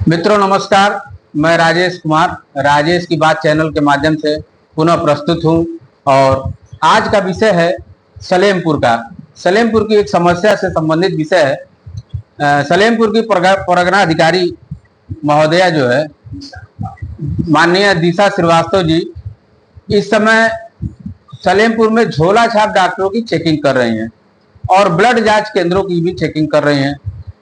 मित्रों नमस्कार। मैं राजेश कुमार राजेश की बात चैनल के माध्यम से पुनः प्रस्तुत हूं और आज का विषय है सलेमपुर का। सलेमपुर की एक समस्या से संबंधित विषय है। सलेमपुर की परगना अधिकारी महोदया जो है माननीय दिशा श्रीवास्तव जी इस समय सलेमपुर में झोला छाप डॉक्टरों की चेकिंग कर रही हैं और ब्लड जांच केंद्रों की भी चेकिंग कर रही हैं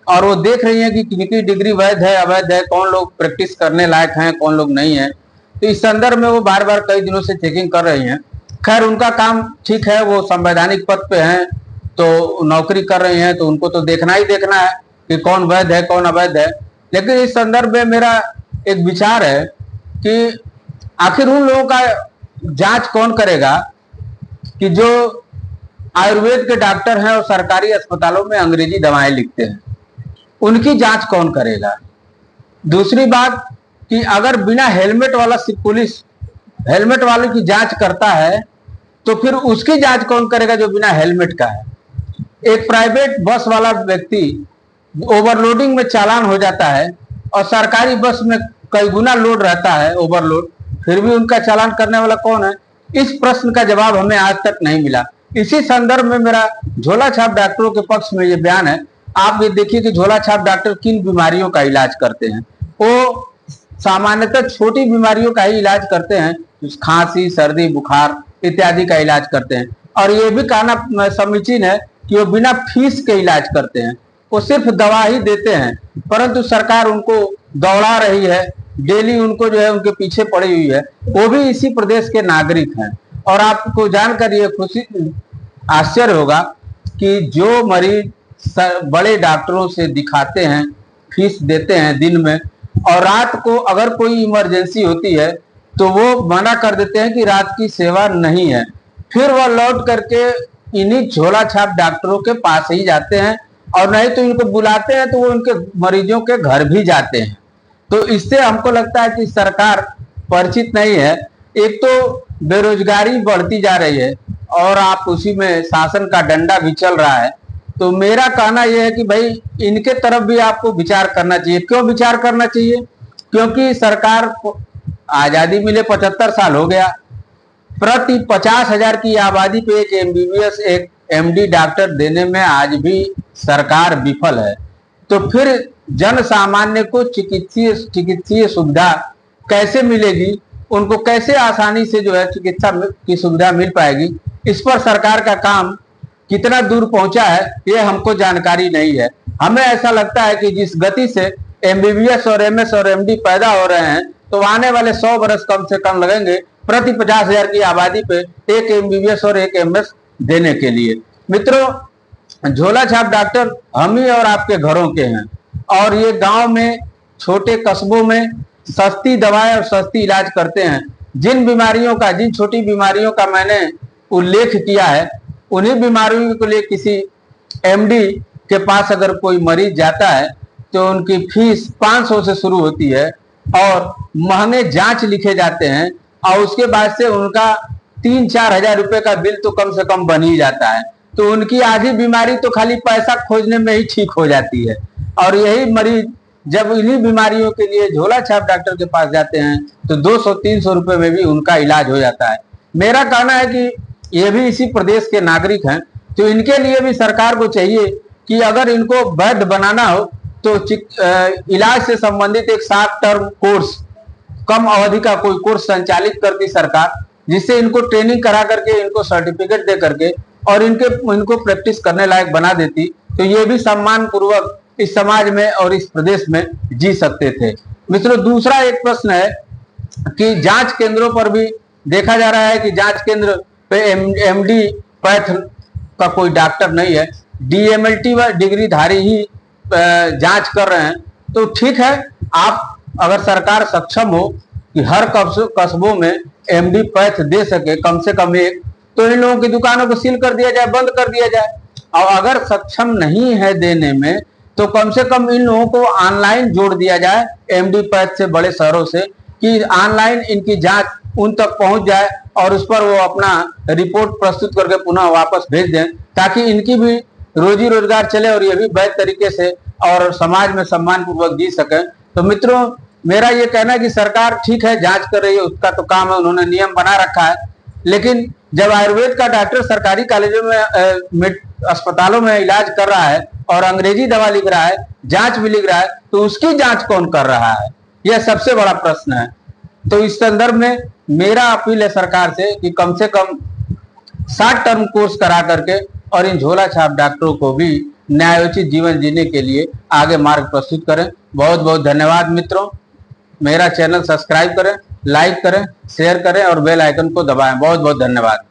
और वो देख रही हैं कि किनकी डिग्री वैध है अवैध है, कौन लोग प्रैक्टिस करने लायक हैं कौन लोग नहीं है। तो इस संदर्भ में वो बार बार कई दिनों से चेकिंग कर रही हैं। खैर उनका काम ठीक है, वो संवैधानिक पद पे हैं तो नौकरी कर रही हैं तो उनको तो देखना ही देखना है कि कौन वैध है कौन अवैध है। लेकिन इस संदर्भ में मेरा एक विचार है कि आखिर उन लोगों का जांच कौन करेगा कि जो आयुर्वेद के डॉक्टर हैं और सरकारी अस्पतालों में अंग्रेजी दवाएं लिखते हैं, उनकी जांच कौन करेगा। दूसरी बात कि अगर बिना हेलमेट वाला पुलिस हेलमेट वाले की जांच करता है तो फिर उसकी जांच कौन करेगा जो बिना हेलमेट का है। एक प्राइवेट बस वाला व्यक्ति ओवरलोडिंग में चालान हो जाता है और सरकारी बस में कई गुना लोड रहता है ओवरलोड, फिर भी उनका चालान करने वाला कौन है। इस प्रश्न का जवाब हमें आज तक नहीं मिला। इसी संदर्भ में मेरा झोला छाप डॉक्टरों के पक्ष में ये बयान है। आप ये देखिए कि झोला छाप डॉक्टर किन बीमारियों का इलाज करते हैं। वो सामान्यतः छोटी बीमारियों का ही इलाज करते हैं, खांसी सर्दी बुखार इत्यादि का इलाज करते हैं। और ये भी कहना समीचीन है कि वो बिना फीस के इलाज करते हैं, वो सिर्फ दवा ही देते हैं, परंतु सरकार उनको दौड़ा रही है, डेली उनको जो है उनके पीछे पड़ी हुई है। वो भी इसी प्रदेश के नागरिक हैं। और आपको जानकर ये खुशी आश्चर्य होगा कि जो मरीज बड़े डॉक्टरों से दिखाते हैं, फीस देते हैं दिन में, और रात को अगर कोई इमरजेंसी होती है तो वो मना कर देते हैं कि रात की सेवा नहीं है, फिर वह लौट करके इन्हीं झोला छाप डॉक्टरों के पास ही जाते हैं और नहीं तो इनको बुलाते हैं तो वो उनके मरीजों के घर भी जाते हैं। तो इससे हमको लगता है कि सरकार परिचित नहीं है। एक तो बेरोजगारी बढ़ती जा रही है और आप उसी में शासन का डंडा भी चल रहा है। तो मेरा कहना यह है कि भाई इनके तरफ भी आपको विचार करना चाहिए। क्यों विचार करना चाहिए? क्योंकि सरकार को आजादी मिले 75 साल हो गया, प्रति 50,000 की आबादी पे एक एमबीबीएस एक एमडी डॉक्टर देने में आज भी सरकार विफल है। तो फिर जन सामान्य को चिकित्सीय सुविधा कैसे मिलेगी, उनको कैसे आसानी से जो है चिकित्सा की सुविधा मिल पाएगी, इस पर सरकार का काम कितना दूर पहुंचा है ये हमको जानकारी नहीं है। हमें ऐसा लगता है कि जिस गति से एमबीबीएस और एमएस और एमडी पैदा हो रहे हैं तो आने वाले 100 वर्ष कम से कम लगेंगे प्रति 50,000 की आबादी पे एक एमबीबीएस और एक एमएस देने के लिए। मित्रों, झोला छाप डॉक्टर हम ही और आपके घरों के हैं और ये गांव में छोटे कस्बों में सस्ती दवाएं और सस्ती इलाज करते हैं। जिन छोटी बीमारियों का मैंने उल्लेख किया है, उन्हीं बीमारियों के लिए किसी एमडी के पास अगर कोई मरीज जाता है तो उनकी फीस 500 से शुरू होती है और महंगे जांच लिखे जाते हैं और उसके बाद से उनका 3-4 हजार रुपए का बिल तो कम से कम बन ही जाता है। तो उनकी आधी बीमारी तो खाली पैसा खोजने में ही ठीक हो जाती है। और यही मरीज जब इन्हीं बीमारियों के लिए झोला छाप डॉक्टर के पास जाते हैं तो 200-300 रुपए में भी उनका इलाज हो जाता है। मेरा कहना है कि ये भी इसी प्रदेश के नागरिक हैं, तो इनके लिए भी सरकार को चाहिए कि अगर इनको वैध बनाना हो तो इलाज से संबंधित एक शॉर्ट टर्म कोर्स, कम अवधि का कोई कोर्स संचालित करती सरकार, जिससे इनको ट्रेनिंग करा करके इनको सर्टिफिकेट दे करके और इनको प्रैक्टिस करने लायक बना देती तो ये भी सम्मान पूर्वक इस समाज में और इस प्रदेश में जी सकते थे। मित्रों, दूसरा एक प्रश्न है कि जांच केंद्रों पर भी देखा जा रहा है कि जांच केंद्र पे एमडी पैथ का कोई डॉक्टर नहीं है, डीएमएलटी व डिग्रीधारी ही जांच कर रहे हैं। तो ठीक है, आप अगर सरकार सक्षम हो कि हर कस्बों में एमडी पैथ दे सके कम से कम एक, तो इन लोगों की दुकानों को सील कर दिया जाए, बंद कर दिया जाए। और अगर सक्षम नहीं है देने में तो कम से कम इन लोगों को ऑनलाइन जोड़ दिया जाए एमडी पैथ से बड़े शहरों से, कि ऑनलाइन इनकी जांच उन तक पहुंच जाए और उस पर वो अपना रिपोर्ट प्रस्तुत करके पुनः वापस भेज दें, ताकि इनकी भी रोजी रोजगार चले और ये भी वैध तरीके से और समाज में सम्मान पूर्वक जी सकें। तो मित्रों, मेरा ये कहना है कि सरकार ठीक है जांच कर रही है, उसका तो काम है, उन्होंने नियम बना रखा है, लेकिन जब आयुर्वेद का डॉक्टर सरकारी कॉलेजों में अस्पतालों में इलाज कर रहा है और अंग्रेजी दवा लिख रहा है, जांच भी लिख रहा है, तो उसकी जांच कौन कर रहा है? यह सबसे बड़ा प्रश्न है। तो इस संदर्भ में मेरा अपील है सरकार से कम 60 टर्म कोर्स करा करके और इन झोला छाप डॉक्टरों को भी न्यायोचित जीवन जीने के लिए आगे मार्ग प्रस्तुत करें। बहुत बहुत धन्यवाद मित्रों। मेरा चैनल सब्सक्राइब करें, लाइक करें, शेयर करें और बेल आइकन को दबाएं। बहुत बहुत धन्यवाद।